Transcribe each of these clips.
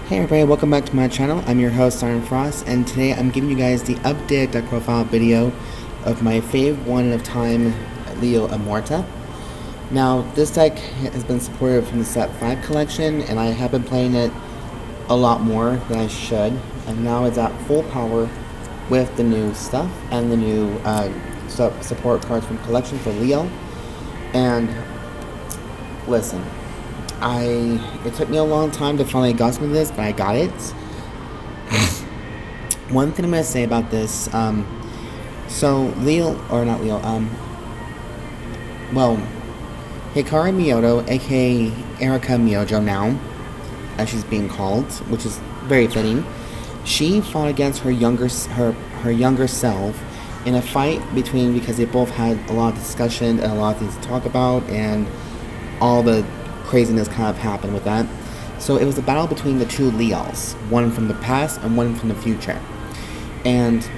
Hey everybody, welcome back to my channel. I'm your host, Iron Frost, and today I'm giving you guys the updated deck profile video of my fave one of time, Liael Amorta. Now, this deck has been supported from the set 5 collection, and I have been playing it a lot more than I should, and now it's at full power with the new stuff and the new support cards from collection for Liael. And listen, it took me a long time to finally get some of this, but I got it. One thing I'm going to say about this, so Hikari Myodo, aka Erika Myojo now, as she's being called, which is very fitting. She fought against her younger self in a fight because they both had a lot of discussion and a lot of things to talk about, and all the craziness kind of happened with that. So it was a battle between the two Liaels, one from the past and one from the future. And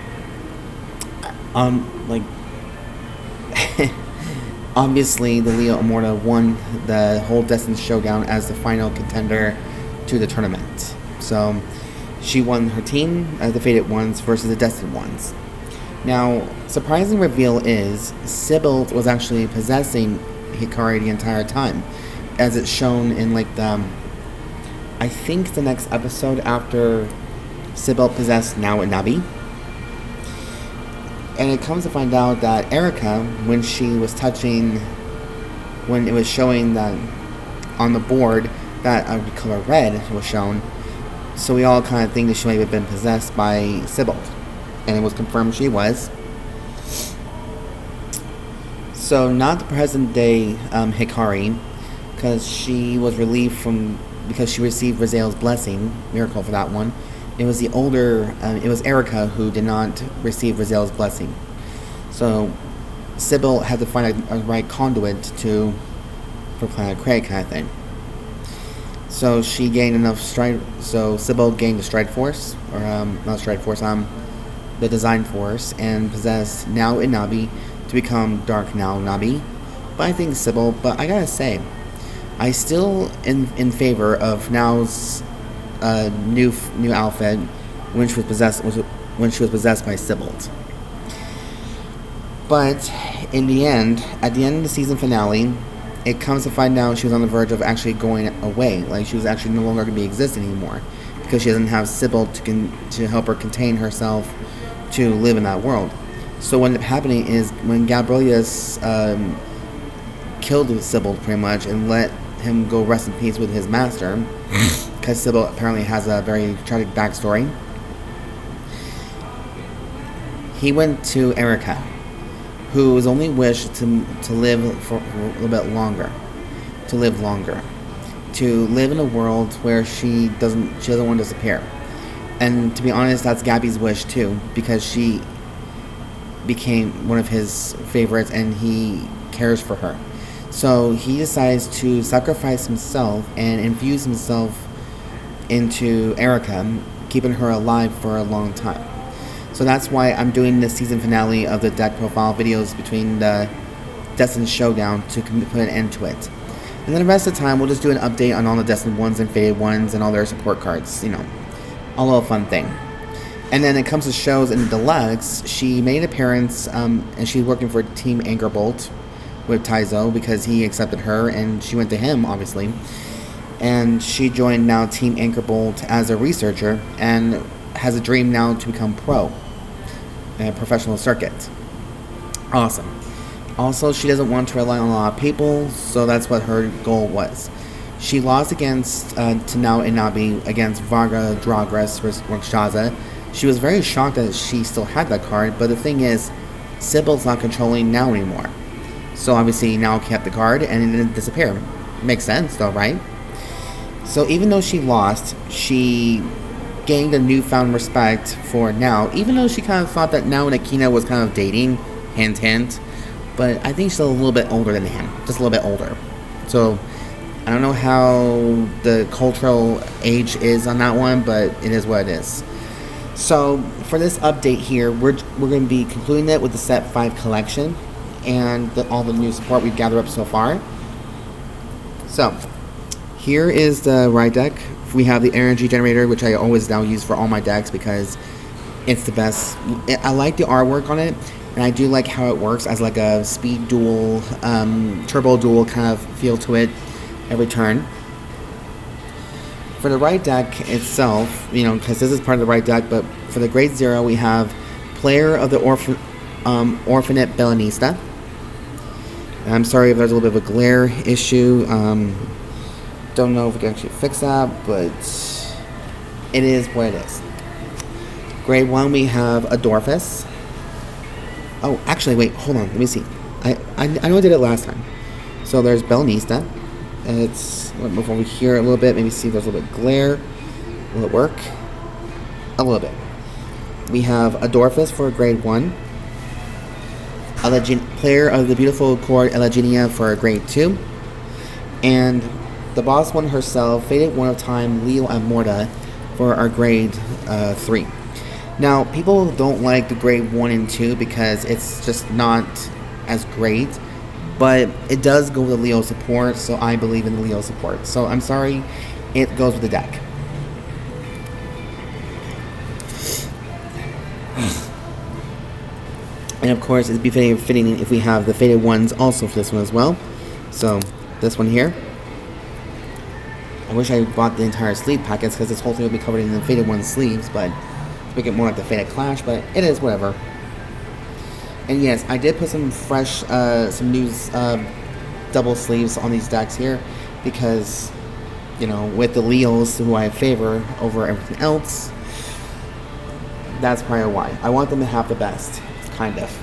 obviously the Liael Amorta won the whole Destined Showdown as the final contender to the tournament. So she won her team as the Fated Ones versus the Destined Ones. Now, surprising reveal is Sybil was actually possessing Hikari the entire time, as it's shown in I think the next episode after Sybil possessed Now Nabi. And it comes to find out that Erika, when it was showing that on the board that a color red was shown, so we all kind of think that she might have been possessed by Sybil, and it was confirmed she was. So not the present day Hikari, because she was relieved because she received Zeal's blessing, miracle for that one. It was it was Erika who did not receive Zeal's blessing. So Sybil had to find a right conduit for Planet Craig kind of thing. So she gained enough Sybil gained the Stride Force, or not Stride Force, the Design Force, and possessed Now Nabi to become Dark Now Nabi. But I think Sybil, but I gotta say, I still in favor of Now's new outfit when she was possessed by Sybil. But in the end, at the end of the season finale, it comes to find out she was on the verge of actually going away. Like, she was actually no longer going to be existing anymore, because she doesn't have Sybil to help her contain herself to live in that world. So what ended up happening is when Gabrielius killed Sybil pretty much and let him go rest in peace with his master, because Sybil apparently has a very tragic backstory, he went to Erika, whose only wish to live for a little bit longer, to live in a world where she doesn't want to disappear. And to be honest, that's Gabby's wish too, because she became one of his favorites and he cares for her. So he decides to sacrifice himself and infuse himself into Erika, keeping her alive for a long time. So that's why I'm doing the season finale of the deck profile videos between the Destined Showdown to put an end to it. And then the rest of the time, we'll just do an update on all the Destined Ones and Fated Ones and all their support cards, a little fun thing. And then it comes to shows in the Deluxe, she made an appearance, and she's working for Team Angerbolt with Taizo, because he accepted her, and she went to him, obviously. And she joined now Team Angerbolt as a researcher, and has a dream now to become pro in a professional circuit. Awesome. Also, she doesn't want to rely on a lot of people, so that's what her goal was. She lost against to Now Nabi against Varga Dragres Rakshaza. She was very shocked that she still had that card, but the thing is, Sybil's not controlling Now anymore. So obviously Now kept the card and it didn't disappear. Makes sense though, right? So even though she lost, she gained a newfound respect for Now, even though she kind of thought that Now and Akina was kind of dating, hint hint, but I think she's a little bit older than him, just a little bit older. So I don't know how the cultural age is on that one, but it is what it is. So for this update here, we're going to be concluding it with the set 5 collection and all the new support we've gathered up so far. So here is the ride deck We have the energy generator, which I always now use for all my decks because it's the best. I like the artwork on it, and I do like how it works as like a speed duel, turbo duel kind of feel to it every turn. For the right deck itself, you know, because this is part of the right deck, but for the Grade 0, we have Player of the Orphanate Belnista. I'm sorry if there's a little bit of a glare issue. Don't know if we can actually fix that, but it is what it is. Grade 1, we have Adorphas. Oh, actually, wait, hold on. Let me see. I know I did it last time. So there's Belnista. Let's move over here a little bit. Maybe see if there's a little bit of glare. Will it work? A little bit. We have Adorphas for Grade 1. Player of the beautiful Chord Elegenia for Grade 2. And the boss one herself, Fated One of Time, Liael Amorta for our Grade 3. Now, people don't like the Grade 1 and 2 because it's just not as great. But it does go with the Leo support, so I believe in the Leo support. So I'm sorry, it goes with the deck. And of course, it'd be fitting if we have the Faded ones also for this one as well. So, this one here. I wish I bought the entire sleeve packets because this whole thing would be covered in the Faded one sleeves, but make it more like the Faded Clash, but it is whatever. And yes, I did put some fresh, some new double sleeves on these decks here because, you know, with the Leos, who I favor over everything else, that's probably why. I want them to have the best, kind of.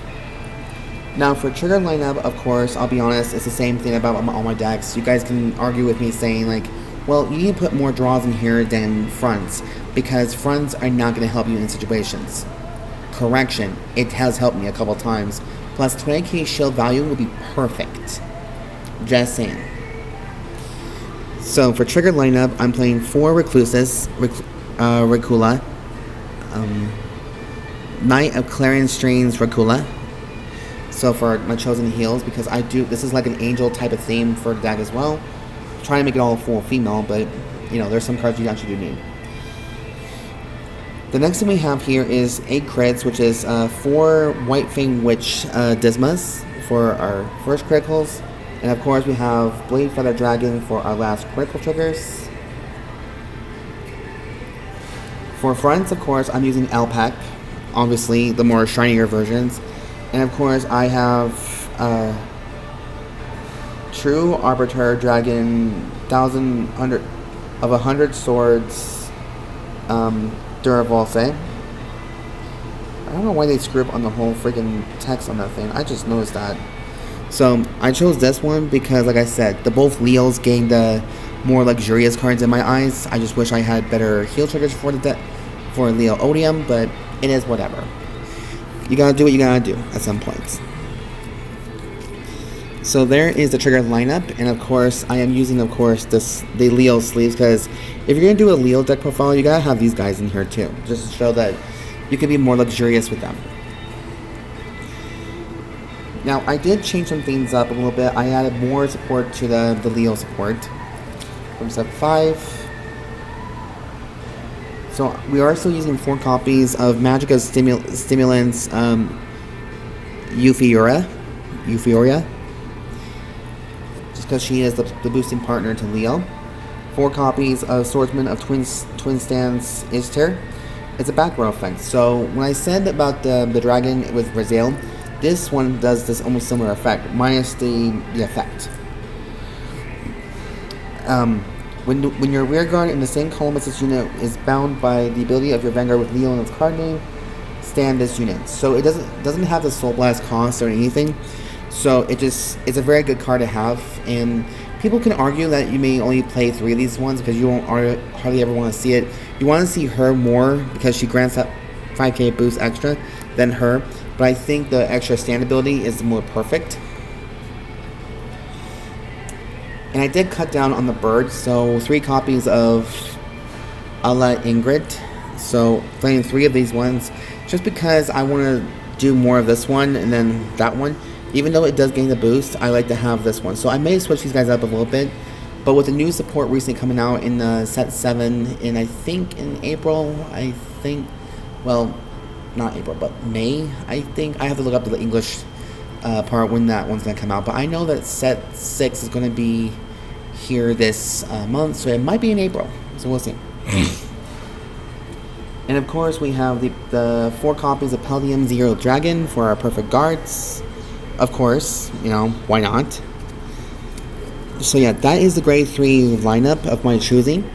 Now, for trigger lineup, of course, I'll be honest, it's the same thing about all my decks. You guys can argue with me saying, like, well, you need to put more draws in here than fronts because fronts are not going to help you in situations. Correction, it has helped me a couple times. Plus 20k shield value will be perfect. Just saying. So for trigger lineup, I'm playing 4 Recluses, Ricula, Knight of Clarion Strains, Ricula. So for my chosen heals, because this is like an angel type of theme for the deck as well. I'm trying to make it all full female, but you know, there's some cards you actually do need. The next thing we have here is 8 crits, which is 4 White Fang Witch Dismas for our first criticals. And of course we have Blade Feather Dragon for our last critical triggers. For fronts, of course, I'm using Alpacc, obviously the more shinier versions. And of course I have True Arbiter Dragon 100 Swords Duravalse. I don't know why they screw up on the whole freaking text on that thing. I just noticed that. So I chose this one because, like I said, the both Leos gain the more luxurious cards in my eyes. I just wish I had better heal triggers for Leo Odium, but it is whatever. You gotta do what you gotta do at some points. So there is the trigger lineup, and of course I am using, of course, the Leo sleeves, because if you're gonna do a Leo deck profile, you gotta have these guys in here too, just to show that you can be more luxurious with them. Now I did change some things up a little bit. I added more support to the Leo support from step 5. So we are still using 4 copies of Magicka Stimulants Euphyuria. Because she is the boosting partner to Leo. 4 copies of Swordsman of Twinstants Istear. It's a back row effect. So when I said about the dragon with Zeal, this one does this almost similar effect, minus the effect. When your rearguard in the same column as this unit is bound by the ability of your Vanguard with Leo in its card name, stand this unit. So it doesn't have the Soul Blast cost or anything. So it's a very good card to have, and people can argue that you may only play 3 of these ones because you won't hardly ever want to see it. You want to see her more because she grants that 5k boost extra than her, but I think the extra stand ability is more perfect. And I did cut down on the bird, so 3 copies of Alight Egret. So playing 3 of these ones just because I want to do more of this one and then that one. Even though it does gain the boost, I like to have this one. So I may switch these guys up a little bit, But with the new support recently coming out in the set 7, and I think in April, well, not April, but May, I think. I have to look up the English part when that one's going to come out. But I know that set 6 is going to be here this month, so it might be in April. So we'll see. And of course, we have the 4 copies of Palladium Zero Dragon for our perfect guards. Of course, why not? So yeah, that is the grade 3 lineup of my choosing.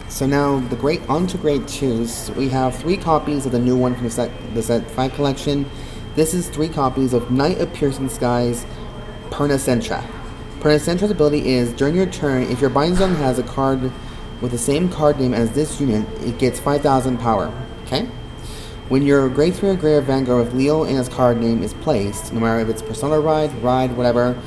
So now on to grade 2s. We have 3 copies of the new one from the set 5 collection. This is 3 copies of Knight of Piercing Skies, Pernacentra. Pernacentra's ability is, during your turn, if your bind zone has a card with the same card name as this unit, it gets 5,000 power. Okay? When your grade 3 or greater Vanguard with Liael in its card name is placed, no matter if it's Persona Ride, whatever,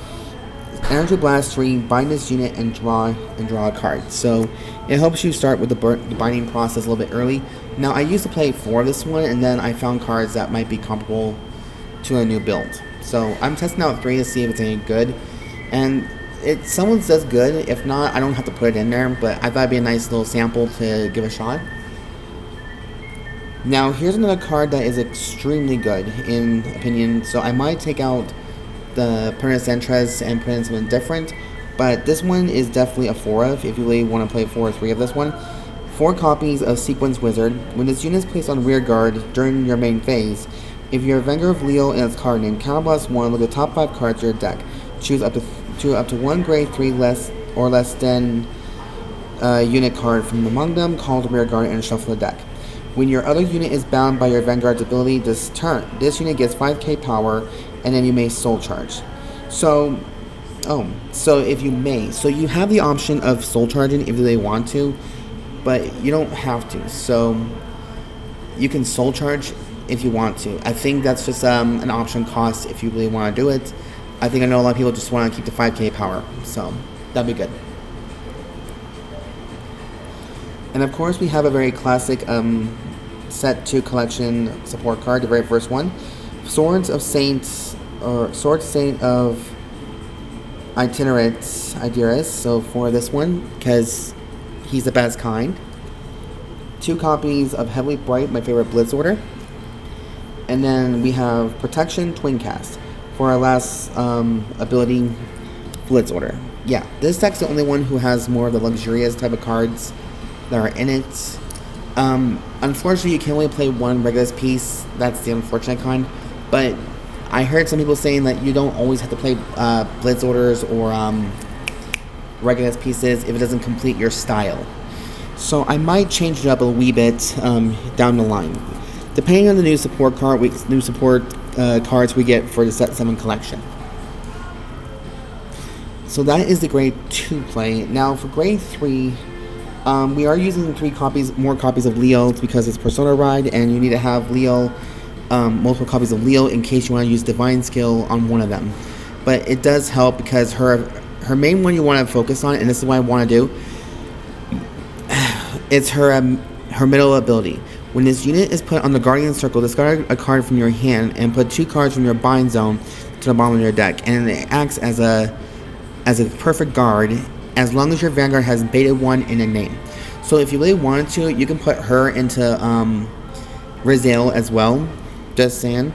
Energy Blast 3, bind this unit and draw a card. So it helps you start with the binding process a little bit early. Now I used to play 4 of this one, and then I found cards that might be comparable to a new build. So I'm testing out 3 to see if it's any good. And someone says good. If not, I don't have to put it in there, but I thought it'd be a nice little sample to give a shot. Now here's another card that is extremely good in opinion. So I might take out the Pernacentras and put in something different, but this one is definitely a 4 of if you really want to play 4 or 3 of this one. 4 copies of Sequence Wizard. When this unit is placed on rear guard during your main phase, if your Vanguard of Liael in its card name, counterblast 1, look at the top 5 cards of your deck. Choose up to 1 grade 3 less than unit card from among them, call the rear guard and shuffle the deck. When your other unit is bound by your Vanguard's ability this turn, this unit gets 5k power, and then you may soul charge. So if you may. So you have the option of soul charging if you really want to, but you don't have to. So you can soul charge if you want to. I think that's just an option cost if you really want to do it. I know a lot of people just want to keep the 5k power, so that'd be good. And of course, we have a very classic set 2 collection support card, the very first one, Sword Saint of Itinerant. So for this one, because he's the best kind. 2 copies of Heavily Bright, my favorite Blitz order. And then we have Protection Twincast for our last ability, Blitz order. Yeah, this deck's the only one who has more of the luxurious type of cards that are in it. Unfortunately, you can only play 1 Regulus piece. That's the unfortunate kind. But I heard some people saying that you don't always have to play Blitz orders or Regulus pieces if it doesn't complete your style. So I might change it up a wee bit down the line, depending on the new support cards we get for the set 7 collection. So that is the grade 2 play. Now for grade 3, we are using more copies of Liael because it's Persona Ride, and you need to have Liael, multiple copies of Liael in case you want to use Divine Skill on one of them. But it does help because her main one you want to focus on, and this is what I want to do, it's her middle ability. When this unit is put on the Guardian Circle, discard a card from your hand and put 2 cards from your bind zone to the bottom of your deck, and it acts as a perfect guard as long as your Vanguard has Beta 1 in a name. So if you really wanted to, you can put her into Zeal as well, just saying.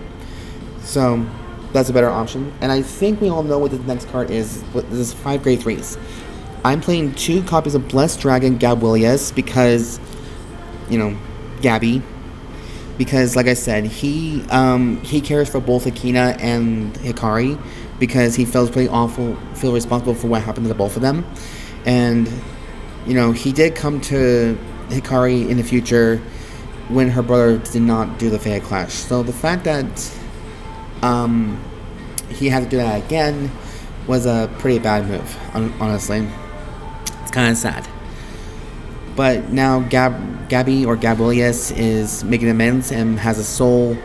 So that's a better option. And I think we all know what the next card is. This is 5 grade 3s. I'm playing 2 copies of Blessed Dragon Gabrielius because, Gabby. Because, like I said, he cares for both Akina and Hikari because he feels feel responsible for what happened to both of them. And, he did come to Hikari in the future when her brother did not do the Fatal Clash. So the fact that he had to do that again was a pretty bad move, honestly. It's kind of sad. But now Gabby or Gabrielius is making amends and has his soul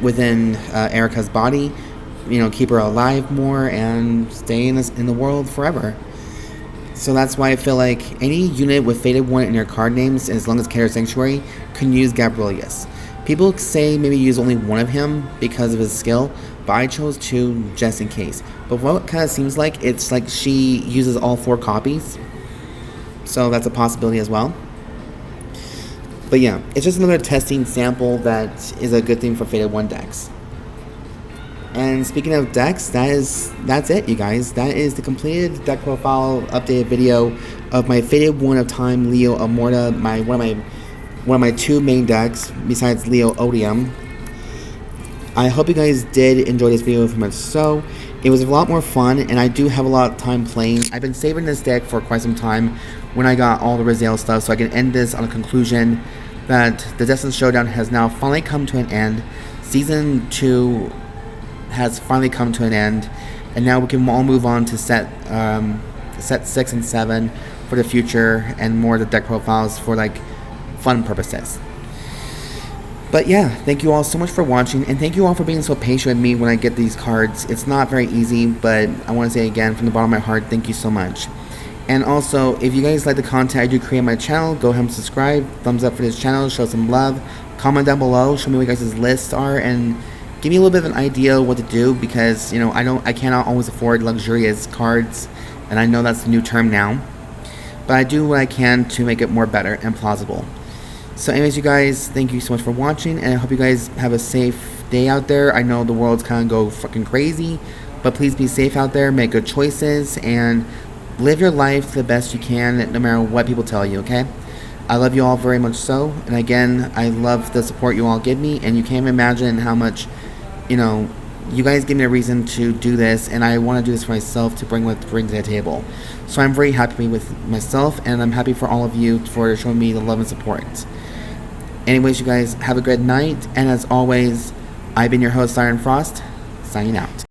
within Erika's body. Keep her alive more and stay in the world forever. So that's why I feel like any unit with Faded One in their card names, as long as Keter Sanctuary, can use Gabrielius. People say maybe use only one of him because of his skill, but I chose two just in case. But what it kind of seems like, it's like she uses all 4 copies. So that's a possibility as well. But yeah, it's just another testing sample that is a good thing for Faded One decks. And speaking of decks, that's it, you guys. That is the completed deck profile updated video of my Faded One of Time Liael Amorta, one of my 2 main decks besides Liael Odium. I hope you guys did enjoy this video very much so. It was a lot more fun, and I do have a lot of time playing. I've been saving this deck for quite some time when I got all the Zeal stuff, so I can end this on a conclusion that the Destined Showdown has now finally come to an end. Season 2 has finally come to an end, and now we can all move on to set 6 and 7 for the future, and more of the deck profiles for like fun purposes. But yeah, thank you all so much for watching, and thank you all for being so patient with me when I get these cards. It's not very easy, but I want to say again from the bottom of my heart, thank you so much. And also, if you guys like the content I do create on my channel, go ahead and subscribe, thumbs up for this channel, show some love, comment down below, show me what you guys' lists are, and give me a little bit of an idea what to do, because you know I cannot always afford luxurious cards, and I know that's the new term now, but I do what I can to make it more better and plausible. So anyways, you guys, thank you so much for watching, and I hope you guys have a safe day out there. I know the world's kind of go fucking crazy, but please be safe out there, make good choices, and live your life to the best you can, no matter what people tell you, okay? I love you all very much so, and again, I love the support you all give me, and you can't imagine how much, you know, you guys give me a reason to do this, and I want to do this for myself to bring to the table. So I'm very happy with myself, and I'm happy for all of you for showing me the love and support. Anyways, you guys, have a good night, and as always, I've been your host, Siren Frost, signing out.